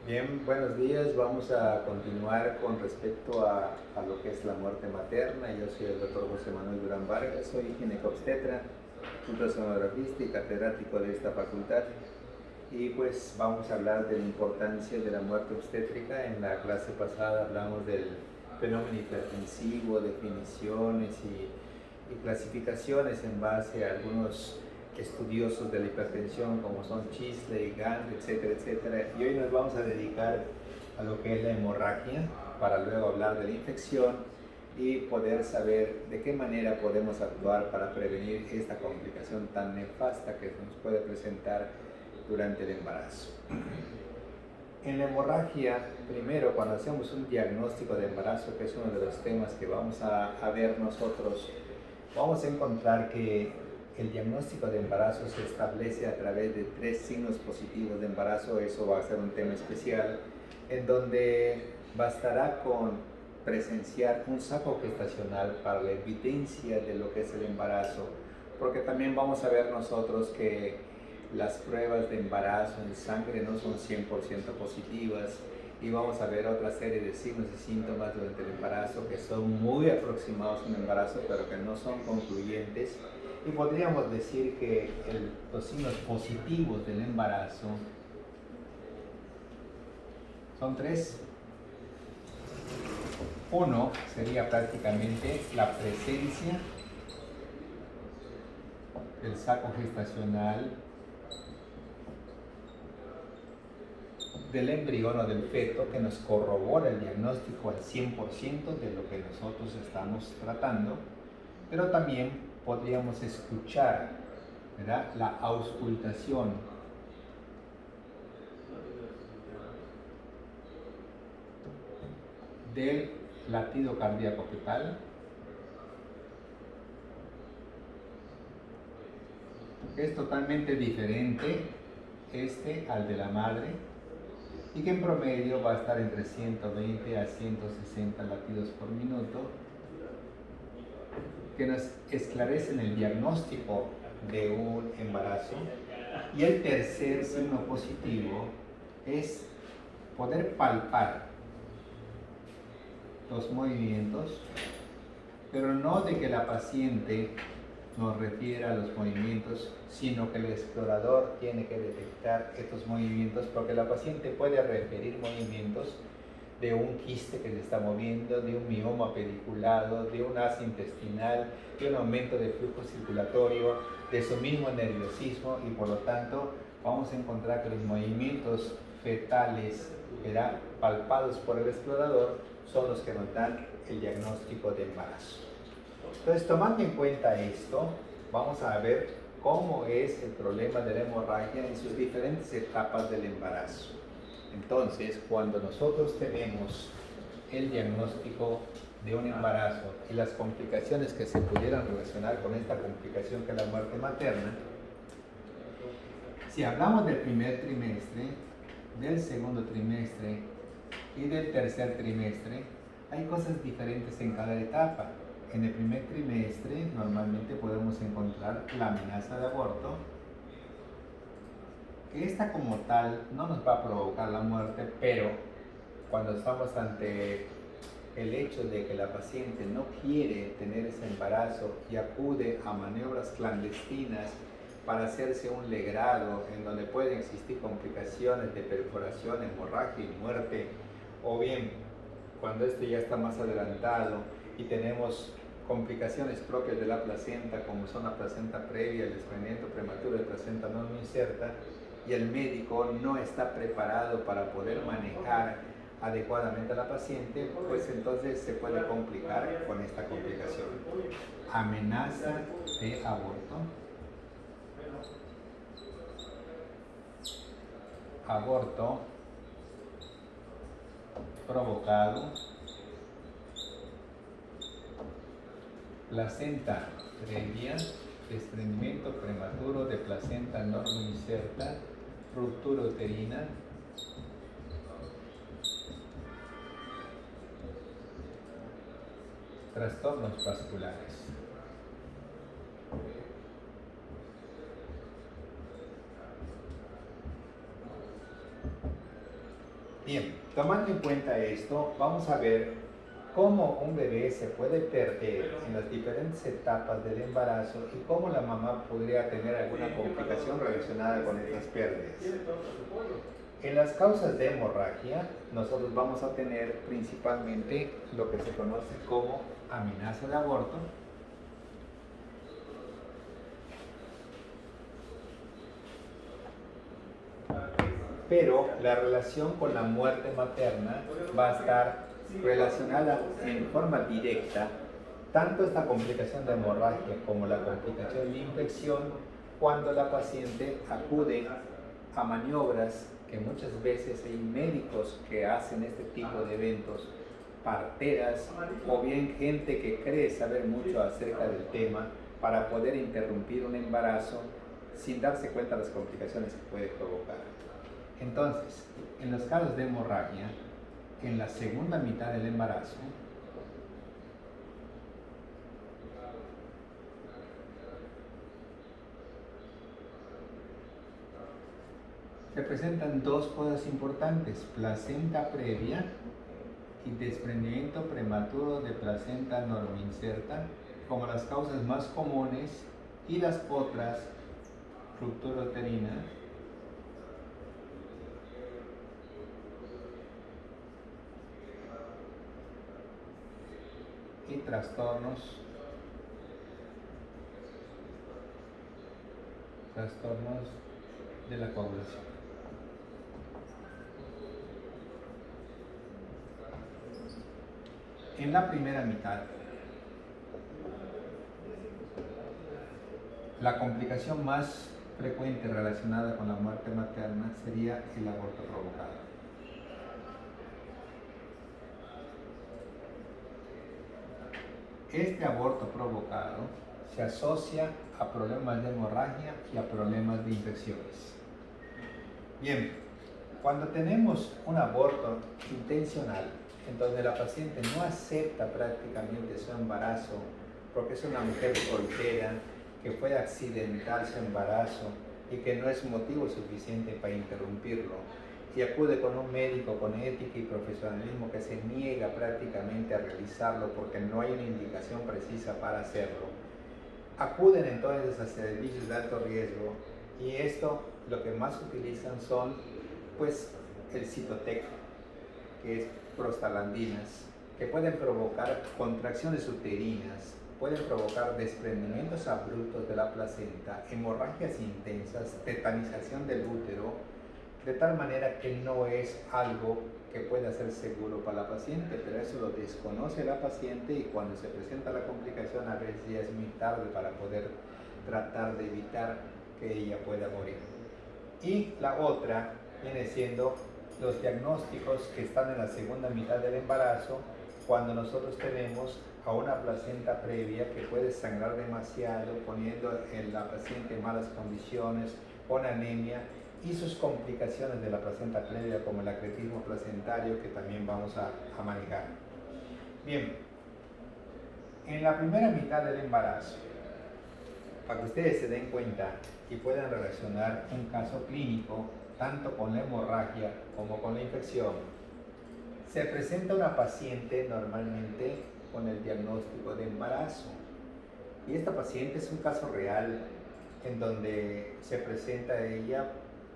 Bien, buenos días. Vamos a continuar con respecto a lo que es la muerte materna. Yo soy el doctor José Manuel Durán Vargas, soy ginecobstetra, ultrasonografista y catedrático de esta facultad. Y pues vamos a hablar de la importancia de la muerte obstétrica. En la clase pasada hablamos del fenómeno hipertensivo, definiciones y clasificaciones en base a algunos estudiosos de la hipertensión como son Chishley, Gant, etcétera, etcétera. Y hoy nos vamos a dedicar a lo que es la hemorragia para luego hablar de la infección y poder saber de qué manera podemos actuar para prevenir esta complicación tan nefasta que nos puede presentar durante el embarazo. En la hemorragia, primero cuando hacemos un diagnóstico de embarazo, que es uno de los temas que vamos a ver nosotros, vamos a encontrar que el diagnóstico de embarazo se establece a través de 3 signos positivos de embarazo. Eso va a ser un tema especial, en donde bastará con presenciar un saco gestacional para la evidencia de lo que es el embarazo, porque también vamos a ver nosotros que las pruebas de embarazo en sangre no son 100% positivas, y vamos a ver otra serie de signos y síntomas durante el embarazo que son muy aproximados a un embarazo, pero que no son concluyentes. Y podríamos decir que los signos positivos del embarazo son 3. Uno sería prácticamente la presencia del saco gestacional, del embrión o del feto, que nos corrobora el diagnóstico al 100% de lo que nosotros estamos tratando. Pero también podríamos escuchar, ¿verdad?, la auscultación del latido cardíaco fetal, que es totalmente diferente al de la madre, y que en promedio va a estar entre 120 a 160 latidos por minuto, que nos esclarecen el diagnóstico de un embarazo. Y el tercer signo positivo es poder palpar los movimientos, pero no de que la paciente nos refiera a los movimientos, sino que el explorador tiene que detectar estos movimientos, porque la paciente puede referir movimientos de un quiste que se está moviendo, de un mioma pediculado, de un asa intestinal, de un aumento de flujo circulatorio, de su mismo nerviosismo, y por lo tanto vamos a encontrar que los movimientos fetales, ¿verdad?, palpados por el explorador, son los que nos dan el diagnóstico de embarazo. Entonces, tomando en cuenta esto, vamos a ver cómo es el problema de la hemorragia en sus diferentes etapas del embarazo. Entonces, cuando nosotros tenemos el diagnóstico de un embarazo y las complicaciones que se pudieran relacionar con esta complicación que es la muerte materna, si hablamos del primer trimestre, del segundo trimestre y del tercer trimestre, hay cosas diferentes en cada etapa. En el primer trimestre normalmente podemos encontrar la amenaza de aborto, que esta como tal no nos va a provocar la muerte, pero cuando estamos ante el hecho de que la paciente no quiere tener ese embarazo y acude a maniobras clandestinas para hacerse un legrado en donde pueden existir complicaciones de perforación, hemorragia y muerte, o bien cuando esto ya está más adelantado y tenemos complicaciones propias de la placenta, como son la placenta previa, el desprendimiento prematuro de placenta no inserta, y el médico no está preparado para poder manejar adecuadamente a la paciente, pues entonces se puede complicar con esta complicación. Amenaza de aborto. Aborto provocado. Placenta previa, desprendimiento prematuro de placenta no inserta, ruptura uterina, trastornos vasculares. Bien, tomando en cuenta esto, vamos a ver cómo un bebé se puede perder en las diferentes etapas del embarazo y cómo la mamá podría tener alguna complicación relacionada con estas pérdidas. En las causas de hemorragia, nosotros vamos a tener principalmente lo que se conoce como amenaza de aborto, pero la relación con la muerte materna va a estar relacionada en forma directa, tanto esta complicación de hemorragia como la complicación de infección, cuando la paciente acude a maniobras que muchas veces hay médicos que hacen este tipo de eventos, parteras o bien gente que cree saber mucho acerca del tema para poder interrumpir un embarazo sin darse cuenta de las complicaciones que puede provocar. Entonces, en los casos de hemorragia, en la segunda mitad del embarazo, se presentan dos cosas importantes: placenta previa y desprendimiento prematuro de placenta normoinserta como las causas más comunes, y las otras, ruptura uterina, y trastornos de la coagulación. En la primera mitad, la complicación más frecuente relacionada con la muerte materna sería el aborto provocado. Este aborto provocado se asocia a problemas de hemorragia y a problemas de infecciones. Bien, cuando tenemos un aborto intencional, en donde la paciente no acepta prácticamente su embarazo, porque es una mujer soltera, que fue accidental su embarazo y que no es motivo suficiente para interrumpirlo, y acude con un médico con ética y profesionalismo que se niega prácticamente a realizarlo porque no hay una indicación precisa para hacerlo, acuden entonces a servicios de alto riesgo, y esto lo que más utilizan son pues el Cytotec, que es prostaglandinas, que pueden provocar contracciones uterinas, pueden provocar desprendimientos abruptos de la placenta, hemorragias intensas, tetanización del útero, de tal manera que no es algo que pueda ser seguro para la paciente, pero eso lo desconoce la paciente, y cuando se presenta la complicación a veces ya es muy tarde para poder tratar de evitar que ella pueda morir. Y la otra viene siendo los diagnósticos que están en la segunda mitad del embarazo, cuando nosotros tenemos a una placenta previa que puede sangrar demasiado, poniendo en la paciente en malas condiciones, con anemia, y sus complicaciones de la placenta previa como el acretismo placentario, que también vamos a manejar. Bien, en la primera mitad del embarazo, para que ustedes se den cuenta y puedan relacionar un caso clínico tanto con la hemorragia como con la infección, se presenta una paciente normalmente con el diagnóstico de embarazo, y esta paciente es un caso real en donde se presenta ella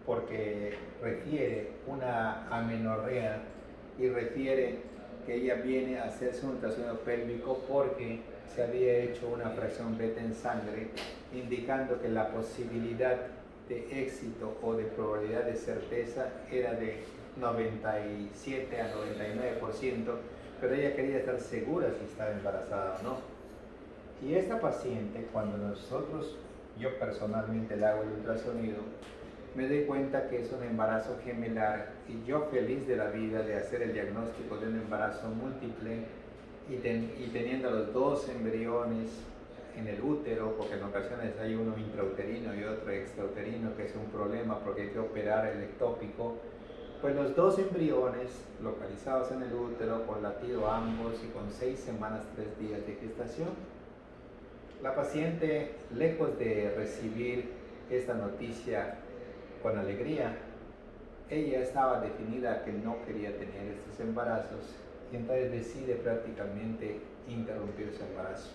porque refiere una amenorrea y refiere que ella viene a hacerse un ultrasonido pélvico porque se había hecho una fracción beta en sangre, indicando que la posibilidad de éxito o de probabilidad de certeza era de 97 a 99%, pero ella quería estar segura si estaba embarazada o no. Y esta paciente, cuando yo personalmente le hago el ultrasonido, me doy cuenta que es un embarazo gemelar, y yo feliz de la vida de hacer el diagnóstico de un embarazo múltiple y teniendo los dos embriones en el útero, porque en ocasiones hay uno intrauterino y otro extrauterino, que es un problema porque hay que operar el ectópico, pues los dos embriones localizados en el útero, con latido ambos y con 6 semanas, 3 días de gestación. La paciente, lejos de recibir esta noticia con alegría, ella estaba definida a que no quería tener estos embarazos y entonces decide prácticamente interrumpir su embarazo.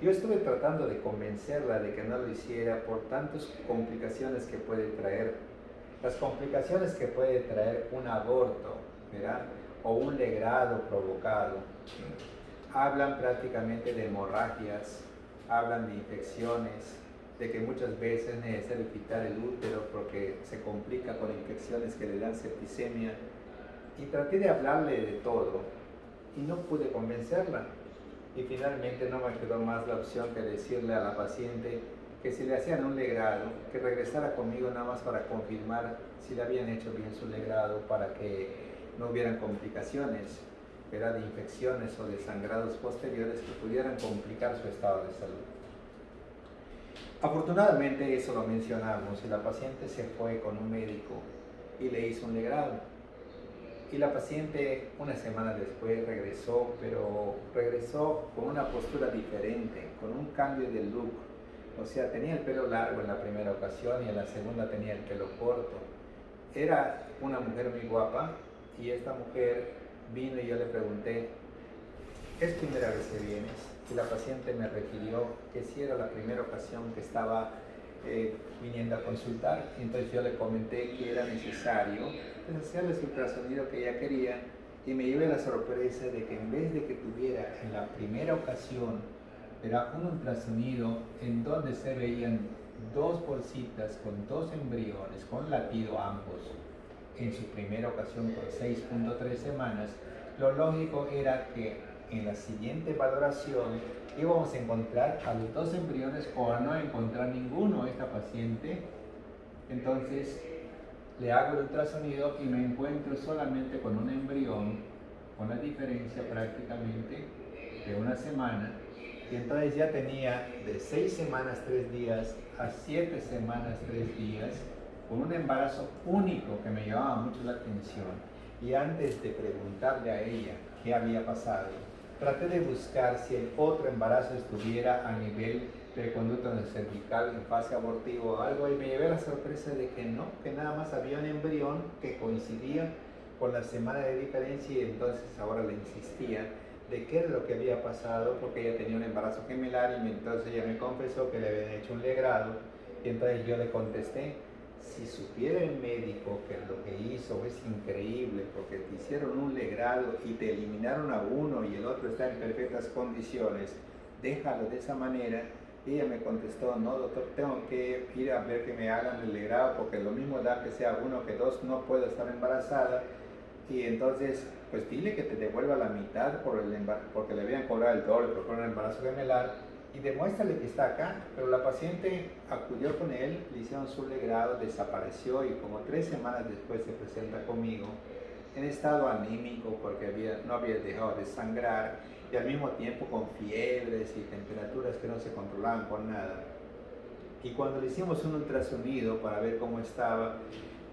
Yo estuve tratando de convencerla de que no lo hiciera por tantas complicaciones que puede traer. Las complicaciones que puede traer un aborto, ¿verdad? O un legrado provocado. Hablan prácticamente de hemorragias, hablan de infecciones, de que muchas veces es necesario quitar el útero porque se complica con infecciones que le dan septicemia. Y traté de hablarle de todo y no pude convencerla. Y finalmente no me quedó más la opción que decirle a la paciente que si le hacían un legrado, que regresara conmigo nada más para confirmar si le habían hecho bien su legrado para que no hubieran complicaciones, ¿verdad? De infecciones o de sangrados posteriores que pudieran complicar su estado de salud. Afortunadamente eso lo mencionamos y la paciente se fue con un médico y le hizo un legrado. Y la paciente una semana después regresó, pero regresó con una postura diferente, con un cambio de look. O sea, tenía el pelo largo en la primera ocasión y en la segunda tenía el pelo corto. Era una mujer muy guapa y esta mujer vino y yo le pregunté, ¿es primera vez que vienes? Y la paciente me refirió que sí era la primera ocasión que estaba viniendo a consultar. Entonces yo le comenté que era necesario hacerle su ultrasonido que ella quería y me llevé la sorpresa de que en vez de que tuviera en la primera ocasión era un ultrasonido en donde se veían dos bolsitas con dos embriones con latido ambos en su primera ocasión por 6.3 semanas, lo lógico era que en la siguiente valoración íbamos a encontrar a los dos embriones o a no encontrar ninguno a esta paciente. Entonces le hago el ultrasonido y me encuentro solamente con un embrión, con la diferencia prácticamente de una semana, y entonces ya tenía de 6 semanas 3 días a 7 semanas 3 días, con un embarazo único que me llamaba mucho la atención. Y antes de preguntarle a ella qué había pasado, traté de buscar si el otro embarazo estuviera a nivel del conducto cervical en fase abortiva o algo, y me llevé la sorpresa de que no, que nada más había un embrión que coincidía con la semana de diferencia, y entonces ahora le insistía de qué era lo que había pasado porque ella tenía un embarazo gemelar y entonces ella me confesó que le habían hecho un legrado, y entonces yo le contesté, si supiera el médico que lo que hizo es increíble porque te hicieron un legrado y te eliminaron a uno y el otro está en perfectas condiciones, déjalo de esa manera. Y ella me contestó, no doctor, tengo que ir a ver que me hagan el legrado porque lo mismo da que sea uno que dos, no puedo estar embarazada. Y entonces, pues dile que te devuelva la mitad porque le habían cobrado el doble por un embarazo gemelar, y demuéstrale que está acá. Pero la paciente acudió con él, le hicieron su legrado, desapareció y como 3 semanas después se presenta conmigo en estado anímico porque no había dejado de sangrar y al mismo tiempo con fiebres y temperaturas que no se controlaban con nada. Y cuando le hicimos un ultrasonido para ver cómo estaba,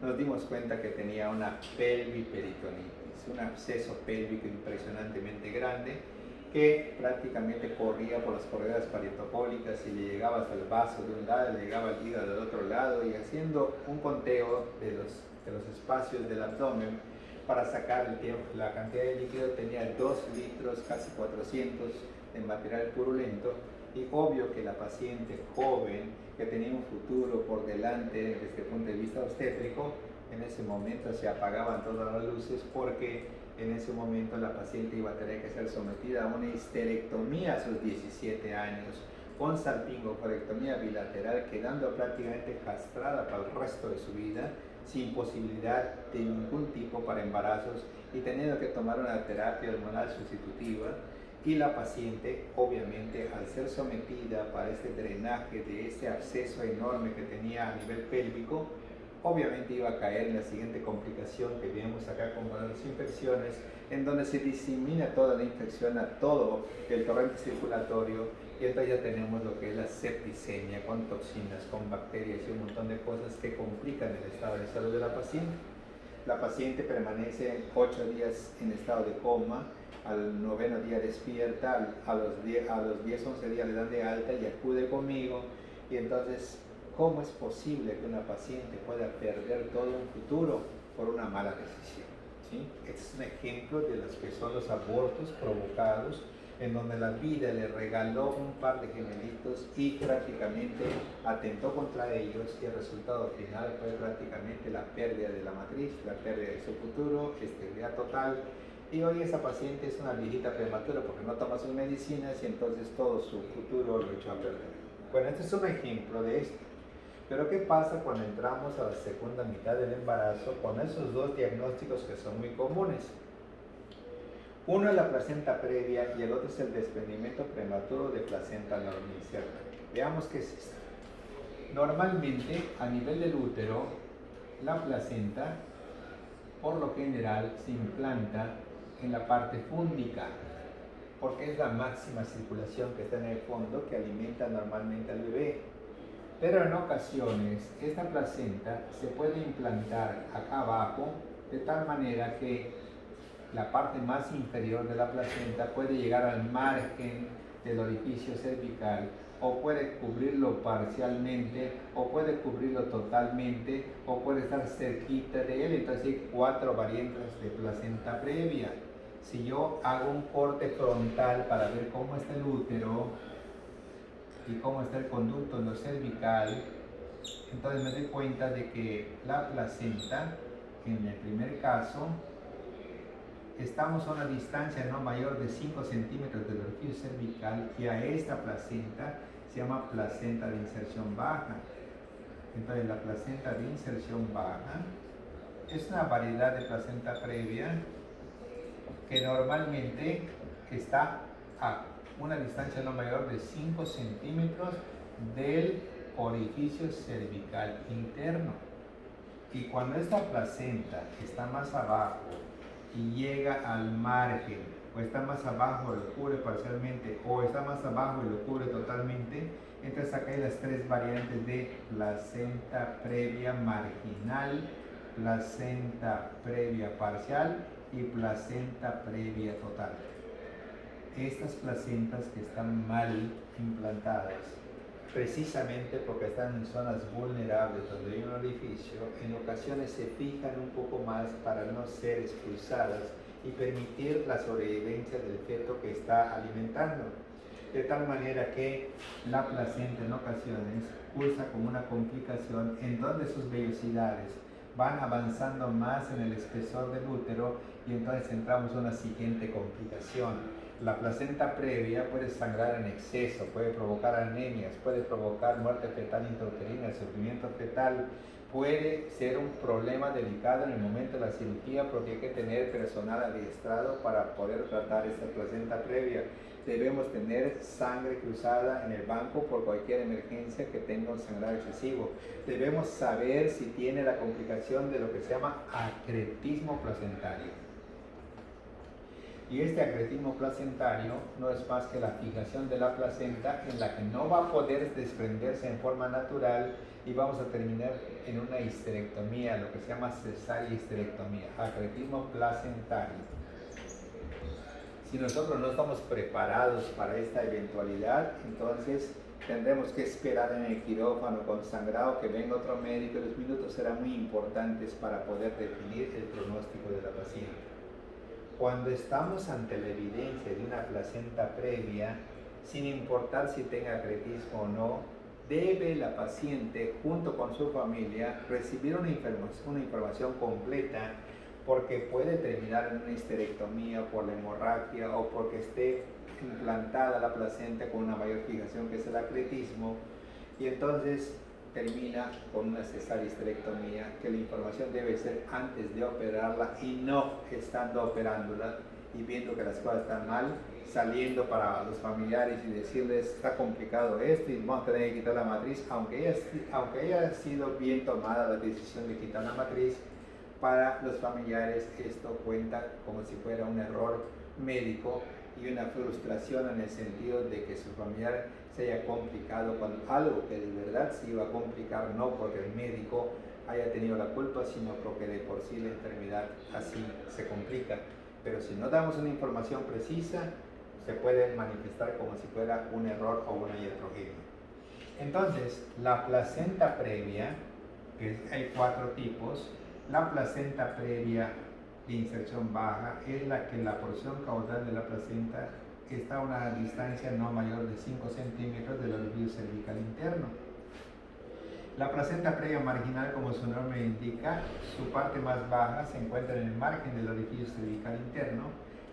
nos dimos cuenta que tenía una pelviperitonitis, un absceso pélvico impresionantemente grande que prácticamente corría por las correas parietocólicas y le llegaba hasta el vaso de un lado, le llegaba al hígado del otro lado, y haciendo un conteo de los espacios del abdomen para sacar la cantidad de líquido, tenía 2 litros, casi 400 de material purulento. Y obvio que la paciente joven que tenía un futuro por delante desde el punto de vista obstétrico, en ese momento se apagaban todas las luces porque en ese momento la paciente iba a tener que ser sometida a una histerectomía a sus 17 años, con salpingocorectomía bilateral, quedando prácticamente castrada para el resto de su vida, sin posibilidad de ningún tipo para embarazos y teniendo que tomar una terapia hormonal sustitutiva. Y la paciente, obviamente, al ser sometida para este drenaje de este absceso enorme que tenía a nivel pélvico, obviamente iba a caer en la siguiente complicación que vemos acá como las infecciones, en donde se disemina toda la infección a todo el torrente circulatorio, y entonces ya tenemos lo que es la septicemia con toxinas, con bacterias y un montón de cosas que complican el estado de salud de la paciente. La paciente permanece 8 días en estado de coma, al 9º día despierta, a los 10, 11 días le dan de alta y acude conmigo, y entonces cómo es posible que una paciente pueda perder todo un futuro por una mala decisión. ¿Sí? Este es un ejemplo de los que son los abortos provocados, en donde la vida le regaló un par de gemelitos y prácticamente atentó contra ellos, y el resultado final fue prácticamente la pérdida de la matriz, la pérdida de su futuro, esterilidad total. Y hoy esa paciente es una viejita prematura porque no toma sus medicinas y entonces todo su futuro lo echó a perder. Bueno, este es un ejemplo de esto. Pero ¿qué pasa cuando entramos a la segunda mitad del embarazo con esos dos diagnósticos que son muy comunes? Uno es la placenta previa y el otro es el desprendimiento prematuro de placenta normicierta. Veamos qué es esto. Normalmente, a nivel del útero, la placenta, por lo general, se implanta en la parte fúndica, porque es la máxima circulación que está en el fondo que alimenta normalmente al bebé. Pero en ocasiones, esta placenta se puede implantar acá abajo, de tal manera que la parte más inferior de la placenta puede llegar al margen del orificio cervical, o puede cubrirlo parcialmente, o puede cubrirlo totalmente, o puede estar cerquita de él. Entonces hay 4 variantes de placenta previa. Si yo hago un corte frontal para ver cómo está el útero y cómo está el conducto en lo cervical, entonces me doy cuenta de que la placenta, en el primer caso, estamos a una distancia no mayor de 5 centímetros del orificio cervical, y a esta placenta se llama placenta de inserción baja. Entonces la placenta de inserción baja es una variedad de placenta previa que normalmente está a una distancia no mayor de 5 centímetros del orificio cervical interno. Y cuando esta placenta está más abajo y llega al margen, o está más abajo y lo cubre parcialmente, o está más abajo y lo cubre totalmente, entonces acá hay las 3 variantes de placenta previa marginal, placenta previa parcial y placenta previa total. Estas placentas que están mal implantadas, precisamente porque están en zonas vulnerables donde hay un orificio, en ocasiones se fijan un poco más para no ser expulsadas y permitir la sobrevivencia del feto que está alimentando. De tal manera que la placenta en ocasiones cursa como una complicación en donde sus vellosidades van avanzando más en el espesor del útero, y entonces entramos a una siguiente complicación. La placenta previa puede sangrar en exceso, puede provocar anemias, puede provocar muerte fetal intrauterina, sufrimiento fetal, puede ser un problema delicado en el momento de la cirugía, porque hay que tener personal adiestrado para poder tratar esta placenta previa. Debemos tener sangre cruzada en el banco por cualquier emergencia que tenga un sangrado excesivo. Debemos saber si tiene la complicación de lo que se llama acretismo placentario. Y este acretismo placentario no es más que la fijación de la placenta, en la que no va a poder desprenderse en forma natural, y vamos a terminar en una histerectomía, lo que se llama cesárea histerectomía, acretismo placentario. Si nosotros no estamos preparados para esta eventualidad, entonces tendremos que esperar en el quirófano con sangrado que venga otro médico, y los minutos serán muy importantes para poder definir el pronóstico de la paciente. Cuando estamos ante la evidencia de una placenta previa, sin importar si tenga acretismo o no, debe la paciente, junto con su familia, recibir una información completa, porque puede terminar en una histerectomía por la hemorragia, o porque esté implantada la placenta con una mayor fijación, que es el acretismo, y entonces termina con una cesárea histerectomía, que la información debe ser antes de operarla y no estando operándola y viendo que las cosas están mal, saliendo para los familiares y decirles: está complicado esto y vamos a tener que quitar la matriz, aunque haya sido bien tomada la decisión de quitar la matriz. Para los familiares esto cuenta como si fuera un error médico y una frustración, en el sentido de que su familiar se haya complicado con algo que de verdad se iba a complicar, no porque el médico haya tenido la culpa, sino porque de por sí la enfermedad así se complica. Pero si no damos una información precisa, se puede manifestar como si fuera un error o una iatrogenia. Entonces, la placenta previa, hay 4 tipos, la placenta previa de inserción baja es la que la porción caudal de la placenta está a una distancia no mayor de 5 centímetros del orificio cervical interno. La placenta previa marginal, como su nombre indica, su parte más baja se encuentra en el margen del orificio cervical interno.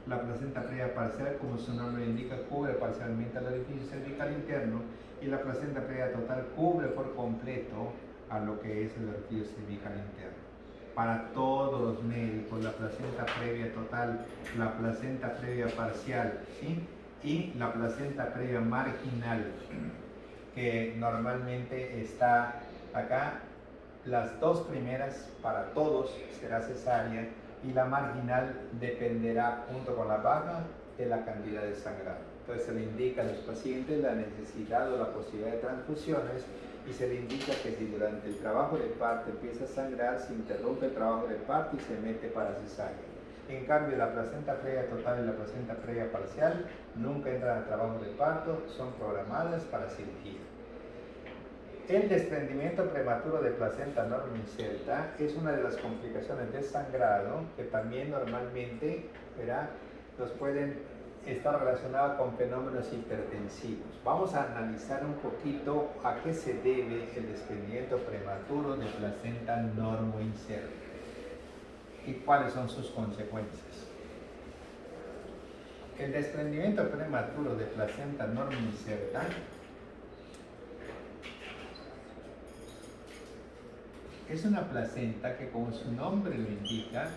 La placenta previa parcial, como su nombre indica, cubre parcialmente el orificio cervical interno, y la placenta previa total cubre por completo a lo que es el orificio cervical interno. Para todos los médicos, la placenta previa total, la placenta previa parcial, ¿sí?, y la placenta previa marginal, que normalmente está acá, las 2 primeras para todos será cesárea, y la marginal dependerá junto con la baja de la cantidad de sangrado. Entonces se le indica a los pacientes la necesidad o la posibilidad de transfusiones, y se le indica que si durante el trabajo de parto empieza a sangrar, se interrumpe el trabajo de parto y se mete para cesárea. En cambio, la placenta previa total y la placenta previa parcial nunca entran al trabajo de parto, son programadas para cirugía. El desprendimiento prematuro de placenta normoinserta es una de las complicaciones del sangrado que también normalmente, ¿verdad?, nos pueden estar relacionados con fenómenos hipertensivos. Vamos a analizar un poquito a qué se debe el desprendimiento prematuro de placenta normoinserta y cuáles son sus consecuencias. El desprendimiento prematuro de placenta normoinserta es una placenta que, como su nombre lo indica,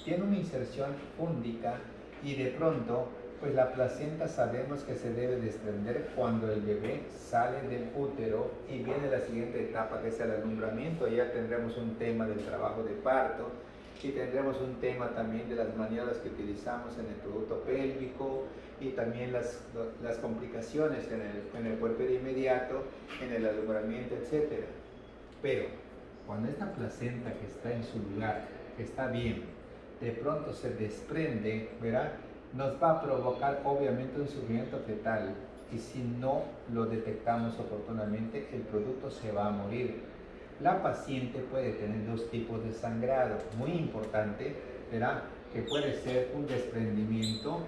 tiene una inserción fúndica, y de pronto, pues la placenta sabemos que se debe desprender cuando el bebé sale del útero y viene la siguiente etapa, que es el alumbramiento. Ya tendremos un tema del trabajo de parto, y tendremos un tema también de las maniobras que utilizamos en el producto pélvico, y también las complicaciones en el puerperio inmediato, en el alumbramiento, etc. Pero cuando esta placenta que está en su lugar, que está bien, de pronto se desprende, ¿verdad?, nos va a provocar obviamente un sufrimiento fetal, y si no lo detectamos oportunamente, el producto se va a morir. La paciente puede tener 2 tipos de sangrado, muy importante, ¿verdad?, que puede ser un desprendimiento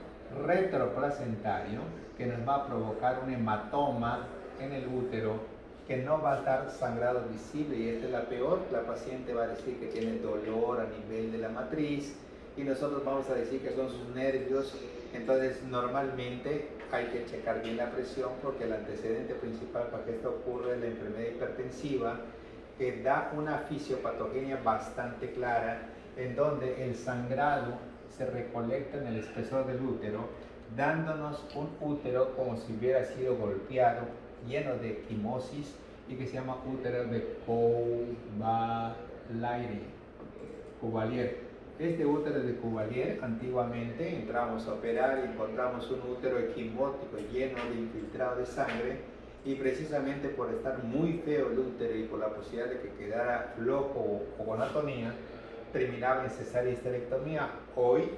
retroplacentario, que nos va a provocar un hematoma en el útero, que no va a dar sangrado visible, y esta es la peor. La paciente va a decir que tiene dolor a nivel de la matriz, y nosotros vamos a decir que son sus nervios. Entonces normalmente hay que checar bien la presión, porque el antecedente principal para que esto ocurra es la enfermedad hipertensiva, que da una fisiopatogenia bastante clara, en donde el sangrado se recolecta en el espesor del útero, dándonos un útero como si hubiera sido golpeado, lleno de equimosis, y que se llama útero de Cuvalier. Este útero de Cuvalier, antiguamente entramos a operar y encontramos un útero equimótico lleno de infiltrado de sangre, y precisamente por estar muy feo el útero y por la posibilidad de que quedara flojo o con atonía, terminaba en cesárea histerectomía. Hoy,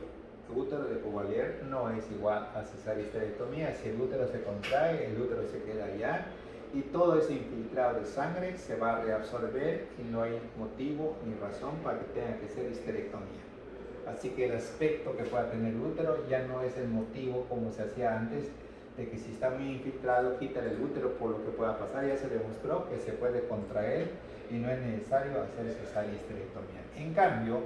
el útero de Cuvalier no es igual a cesárea histerectomía. Si el útero se contrae, el útero se queda allá, y todo ese infiltrado de sangre se va a reabsorber, y no hay motivo ni razón para que tenga que ser histerectomía. Así que el aspecto que pueda tener el útero ya no es el motivo como se hacía antes, de que si está muy infiltrado, quítale el útero por lo que pueda pasar. Ya se demostró que se puede contraer y no es necesario hacer cesárea histerectomía. En cambio,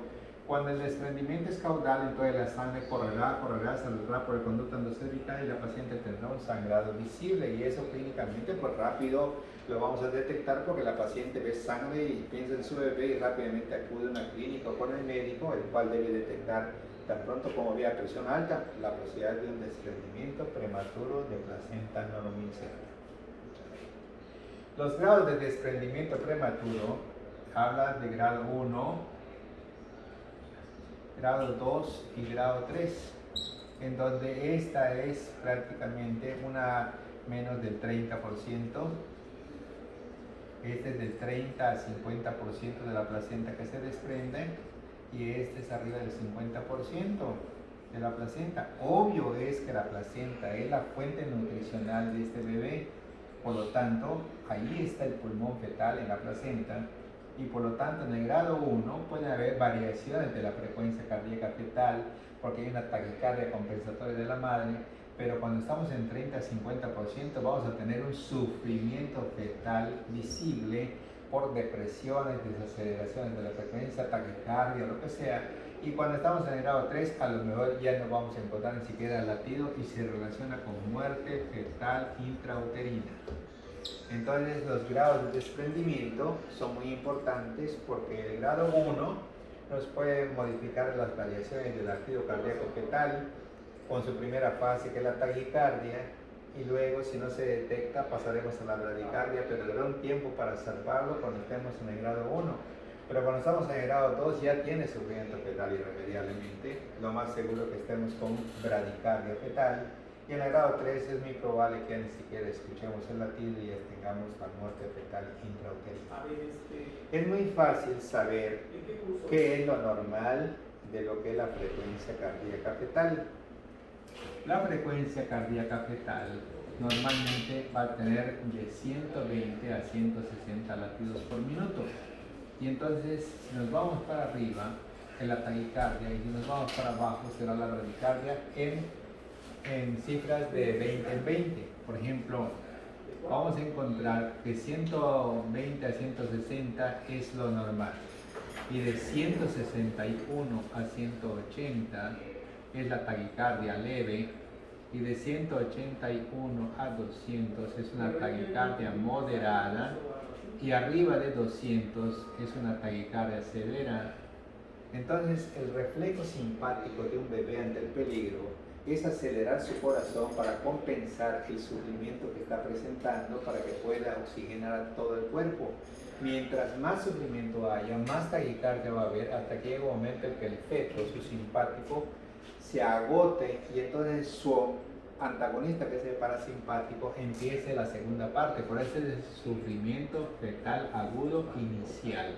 cuando el desprendimiento es caudal, entonces la sangre saldrá por el conducto endocervical, y la paciente tendrá un sangrado visible, y eso clínicamente pues rápido lo vamos a detectar, porque la paciente ve sangre y piensa en su bebé, y rápidamente acude a una clínica o con el médico, el cual debe detectar tan pronto como vea presión alta la posibilidad de un desprendimiento prematuro de placenta normoinserta. Los grados de desprendimiento prematuro hablan de grado 1, grado 2 y grado 3, en donde esta es prácticamente una menos del 30%, este es del 30 al 50% de la placenta que se desprende, y este es arriba del 50% de la placenta. Obvio es que la placenta es la fuente nutricional de este bebé. por lo tanto, ahí está el pulmón fetal en la placenta, y por lo tanto en el grado 1 puede haber variaciones de la frecuencia cardíaca fetal, porque hay una taquicardia compensatoria de la madre, pero cuando estamos en 30-50% vamos a tener un sufrimiento fetal visible por depresiones, desaceleraciones de la frecuencia, taquicardia, lo que sea. Y cuando estamos en el grado 3, a lo mejor ya no vamos a encontrar ni siquiera latido y se relaciona con muerte fetal intrauterina. Entonces los grados de desprendimiento son muy importantes porque el grado 1 nos puede modificar las variaciones del latido cardíaco fetal con su primera fase, que es la taquicardia, y luego si no se detecta pasaremos a la bradicardia, pero habrá un tiempo para salvarlo cuando estemos en el grado 1. Pero cuando estamos en el grado 2 ya tiene sufrimiento fetal irremediablemente, lo más seguro que estemos con bradicardia fetal. Y en el grado 3 es muy probable que ni siquiera escuchemos el latido y ya tengamos la muerte fetal intrauterina. Es muy fácil saber qué es lo normal de lo que es la frecuencia cardíaca fetal. La frecuencia cardíaca fetal normalmente va a tener de 120 a 160 latidos por minuto. Y entonces, si nos vamos para arriba, es la taquicardia, y si nos vamos para abajo, será la bradicardia en cifras de 20 en 20. Por ejemplo, vamos a encontrar que 120 a 160 es lo normal, y de 161 a 180 es la taquicardia leve, y de 181 a 200 es una taquicardia moderada, y arriba de 200 es una taquicardia severa. Entonces, el reflejo simpático de un bebé ante el peligro es acelerar su corazón para compensar el sufrimiento que está presentando, para que pueda oxigenar a todo el cuerpo. Mientras más sufrimiento haya, más taquicardia va a haber, hasta que llega un momento en que el feto, su simpático, se agote, y entonces su antagonista, que es el parasimpático, empiece la segunda parte. Por eso es el sufrimiento fetal agudo inicial.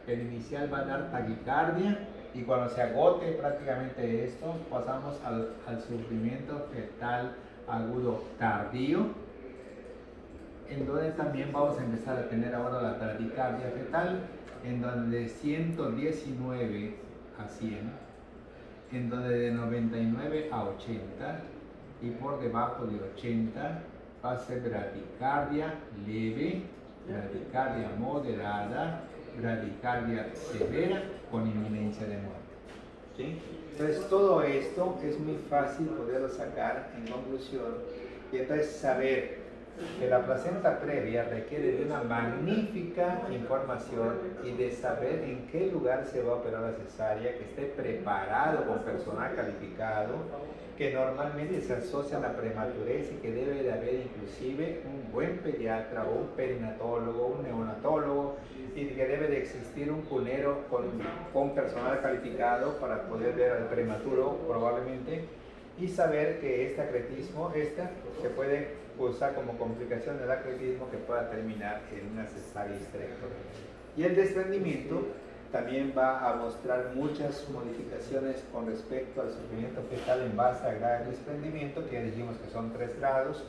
El inicial va a dar taquicardia, y cuando se agote prácticamente esto, pasamos al sufrimiento fetal agudo tardío, en donde también vamos a empezar a tener ahora la bradicardia fetal, en donde de 119 a 100, en donde de 99 a 80, y por debajo de 80 va a ser bradicardia leve, bradicardia moderada, bradicardia severa con inminencia de muerte. ¿Sí? Entonces todo esto es muy fácil poderlo sacar en conclusión, y entonces saber que la placenta previa requiere de una magnífica información y de saber en qué lugar se va a operar la cesárea, que esté preparado con personal calificado, que normalmente se asocia a la prematurez, y que debe de haber inclusive un buen pediatra o un perinatólogo, un neonatólogo, y que debe de existir un cunero con personal calificado para poder ver al prematuro probablemente, y saber que este acretismo se puede usar como complicación del acretismo que pueda terminar en una cesárea histerectomía. Y el desprendimiento también va a mostrar muchas modificaciones con respecto al sufrimiento fetal en base al grado de desprendimiento, que ya dijimos que son 3 grados.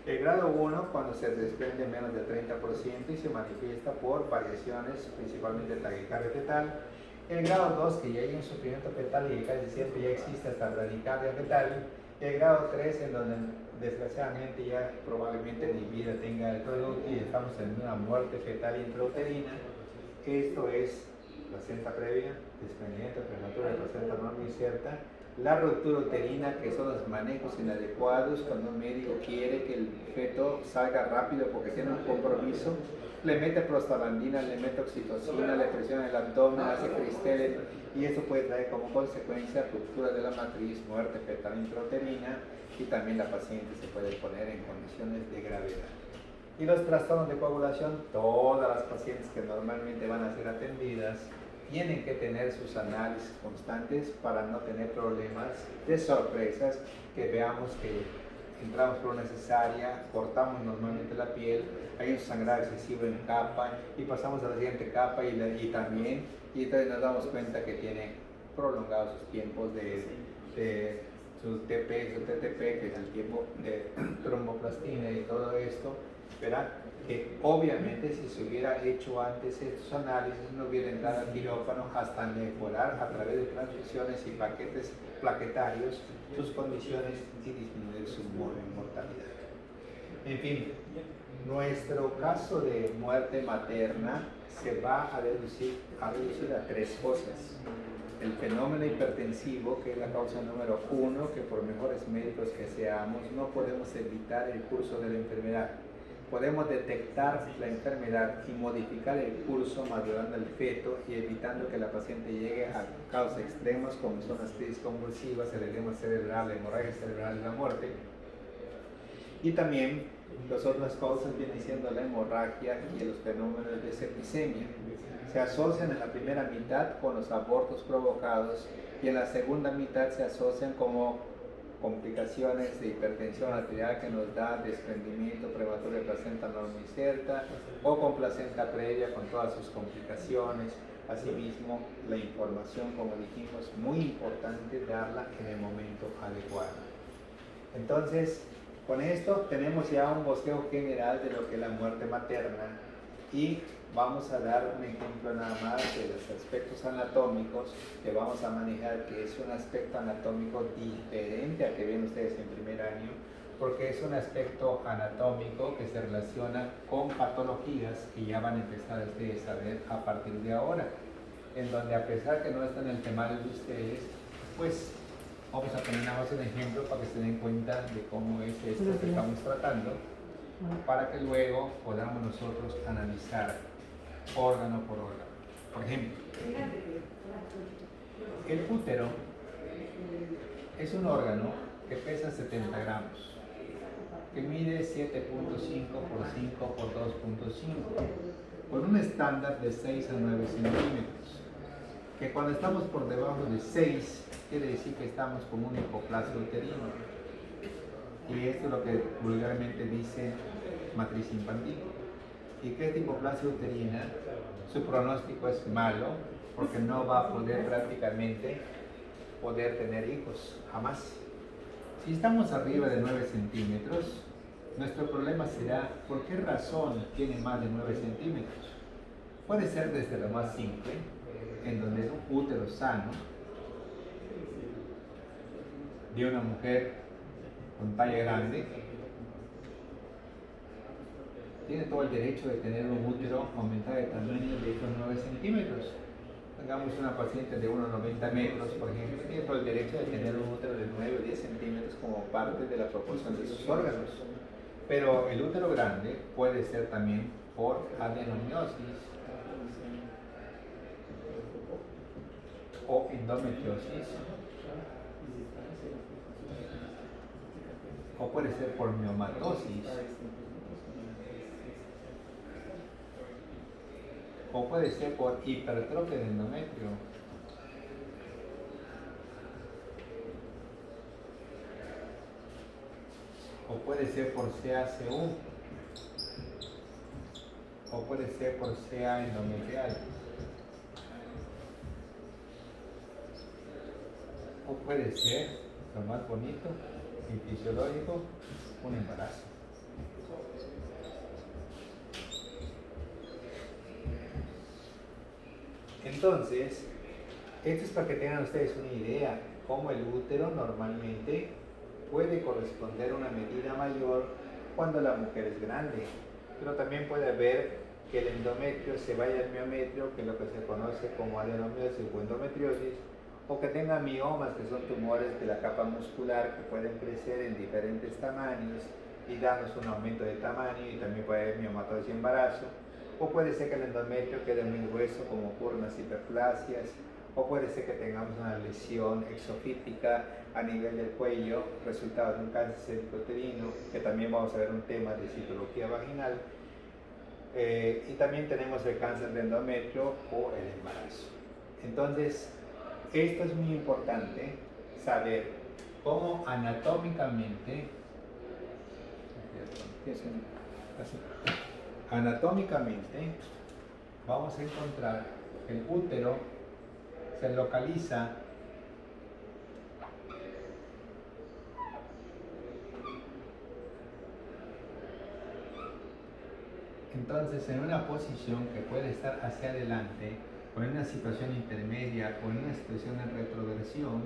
El grado 1, cuando se desprende menos del 30% y se manifiesta por variaciones, principalmente taquicardia fetal. El grado 2, que ya hay un sufrimiento fetal y casi siempre ya existe hasta bradicardia fetal. El grado 3, en donde desgraciadamente ya probablemente ni vida tenga el producto y estamos en una muerte fetal intrauterina. Esto es placenta previa, desprendimiento prematuro de placenta no incierta, la ruptura uterina, que son los manejos inadecuados cuando un médico quiere que el feto salga rápido porque tiene un compromiso, le mete prostaglandina, le mete oxitocina, le presiona el abdomen, hace cristales, y eso puede traer como consecuencia ruptura de la matriz, muerte fetal intrauterina, y también la paciente se puede poner en condiciones de gravedad. Y los trastornos de coagulación, todas las pacientes que normalmente van a ser atendidas tienen que tener sus análisis constantes para no tener problemas de sorpresas, que veamos que entramos por una cesárea, cortamos normalmente la piel, hay un sangrado excesivo en capa, y pasamos a la siguiente capa y entonces nos damos cuenta que tiene prolongados sus tiempos de su TP, su TTP, que es el tiempo de tromboplastina y todo esto, ¿verdad? Que obviamente si se hubiera hecho antes estos análisis no hubiera entrado al quirófano hasta mejorar a través de transfusiones y paquetes plaquetarios sus condiciones y disminuir su mortalidad. En fin, nuestro caso de muerte materna se va a reducir a tres cosas. El fenómeno hipertensivo, que es la causa número 1, que por mejores médicos que seamos, no podemos evitar el curso de la enfermedad. Podemos detectar la enfermedad y modificar el curso madurando el feto y evitando que la paciente llegue a causas extremas como son las crisis convulsivas, el edema cerebral, la hemorragia cerebral y la muerte. Y también las otras causas vienen siendo la hemorragia y los fenómenos de septicemia. Se asocian en la primera mitad con los abortos provocados y en la segunda mitad se asocian como complicaciones de hipertensión arterial que nos da desprendimiento prematuro de placenta normoinserta o con placenta previa con todas sus complicaciones. Asimismo, la información, como dijimos, muy importante darla en el momento adecuado. Entonces, con esto tenemos ya un bosquejo general de lo que es la muerte materna y vamos a dar un ejemplo nada más de los aspectos anatómicos que vamos a manejar, que es un aspecto anatómico diferente al que ven ustedes en primer año, porque es un aspecto anatómico que se relaciona con patologías que ya van a empezar ustedes a ver a partir de ahora, en donde a pesar que no está en el temario de ustedes, pues vamos a poner nada más un ejemplo para que se den cuenta de cómo es esto que estamos tratando, para que luego podamos nosotros analizar órgano por órgano. Por ejemplo, el útero es un órgano que pesa 70 gramos, que mide 7.5 por 5 por 2.5, con un estándar de 6 a 9 centímetros, que cuando estamos por debajo de 6, quiere decir que estamos con un hipoplasia uterino. Y esto es lo que vulgarmente dice matriz infantil. Y que esta hipoplasia uterina, su pronóstico es malo, porque no va a poder prácticamente tener hijos, jamás. Si estamos arriba de 9 centímetros, nuestro problema será por qué razón tiene más de 9 centímetros. Puede ser desde lo más simple, en donde es un útero sano, de una mujer con talla grande, tiene todo el derecho de tener un útero aumentado de tamaño de estos 9 centímetros. Tengamos una paciente de 1,90 metros, por ejemplo, tiene todo el derecho de tener un útero de 9 o 10 centímetros como parte de la proporción de sus órganos. Pero el útero grande puede ser también por adenomiosis o endometriosis, o puede ser por miomatosis, o puede ser por hipertrofia del endometrio, o puede ser por CACU, o puede ser por CA endometrial, o puede ser, lo más bonito y fisiológico, un embarazo. Entonces, esto es para que tengan ustedes una idea cómo el útero normalmente puede corresponder a una medida mayor cuando la mujer es grande, pero también puede haber que el endometrio se vaya al miometrio, que es lo que se conoce como adenomiosis o endometriosis, o que tenga miomas, que son tumores de la capa muscular que pueden crecer en diferentes tamaños y darnos un aumento de tamaño, y también puede haber miomatosis y embarazo. O puede ser que el endometrio quede muy grueso, como ocurren las hiperplasias, o puede ser que tengamos una lesión exofítica a nivel del cuello, resultado de un cáncer cervicuterino, que también vamos a ver un tema de citología vaginal. Y también tenemos el cáncer de endometrio o el embarazo. Entonces, esto es muy importante saber cómo anatómicamente vamos a encontrar que el útero se localiza Entonces, en una posición que puede estar hacia adelante, o en una situación intermedia, o en una situación de retroversión,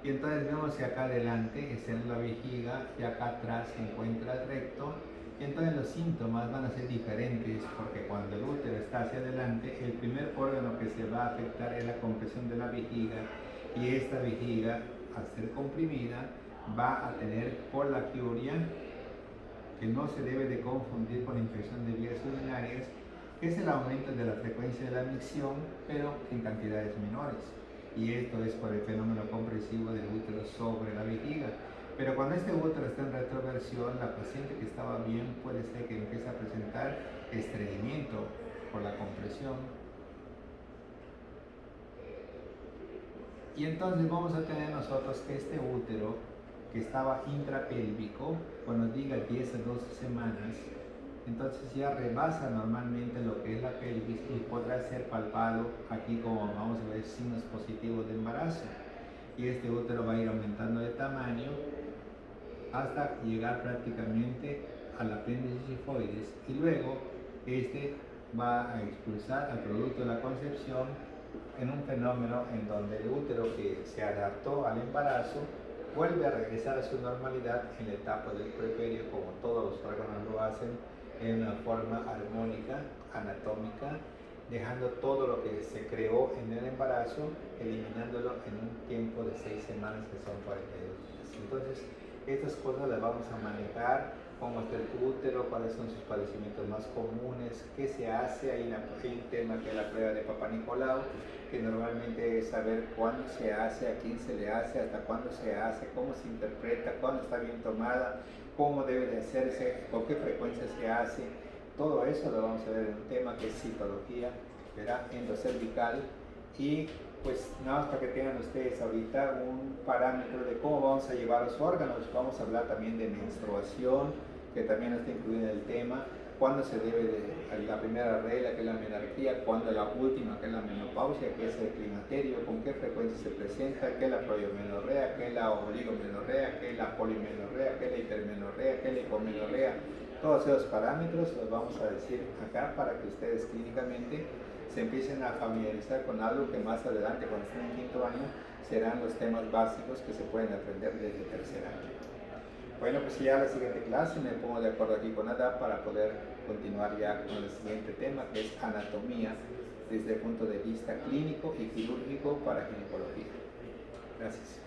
y entonces vemos que acá adelante es en la vejiga y acá atrás se encuentra el recto, y entonces los síntomas van a ser diferentes porque cuando el útero está hacia adelante, el primer órgano que se va a afectar es la compresión de la vejiga, y esta vejiga, al ser comprimida, va a tener polaquiuria, que no se debe de confundir con la infección de vías urinarias, que es el aumento de la frecuencia de la micción, pero en cantidades menores. Y esto es por el fenómeno compresivo del útero sobre la vejiga. Pero cuando este útero está en retroversión, la paciente que estaba bien puede ser que empiece a presentar estreñimiento por la compresión. Y entonces vamos a tener nosotros que este útero que estaba intrapélvico, cuando diga 10 a 12 semanas, entonces ya rebasa normalmente lo que es la pelvis y podrá ser palpado aquí como vamos a ver signos positivos de embarazo. Y este útero va a ir aumentando de tamaño hasta llegar prácticamente a la apéndice sifoides, y luego este va a expulsar al producto de la concepción en un fenómeno en donde el útero que se adaptó al embarazo vuelve a regresar a su normalidad en la etapa del puerperio, como todos los órganos lo hacen, en una forma armónica, anatómica, dejando todo lo que se creó en el embarazo, eliminándolo en un tiempo de 6 semanas, que son 42 días. Entonces, estas cosas las vamos a manejar, cómo está el útero, cuáles son sus padecimientos más comunes, qué se hace. Hay un tema que es la prueba de Papá Nicolau, que normalmente es saber cuándo se hace, a quién se le hace, hasta cuándo se hace, cómo se interpreta, cuándo está bien tomada, cómo debe de hacerse, con qué frecuencia se hace. Todo eso lo vamos a ver en un tema que es citología, ¿verdad? Endocervical. Y pues nada más para que tengan ustedes ahorita un parámetro de cómo vamos a llevar los órganos. Vamos a hablar también de menstruación, que también está incluida en el tema, cuándo se debe de la primera regla, que es la menarquía, cuándo la última, que es la menopausia, que es el climaterio, con qué frecuencia se presenta, qué es la poliomenorrea, qué es la oligomenorrea, qué es la polimenorrea, qué es la hipermenorrea, qué es la hipomenorrea. Todos esos parámetros los vamos a decir acá para que ustedes clínicamente se empiecen a familiarizar con algo que más adelante, cuando estén en quinto año, serán los temas básicos que se pueden aprender desde tercer año. Bueno, pues ya la siguiente clase me pongo de acuerdo aquí con Ada para poder continuar ya con el siguiente tema, que es anatomía desde el punto de vista clínico y quirúrgico para ginecología. Gracias.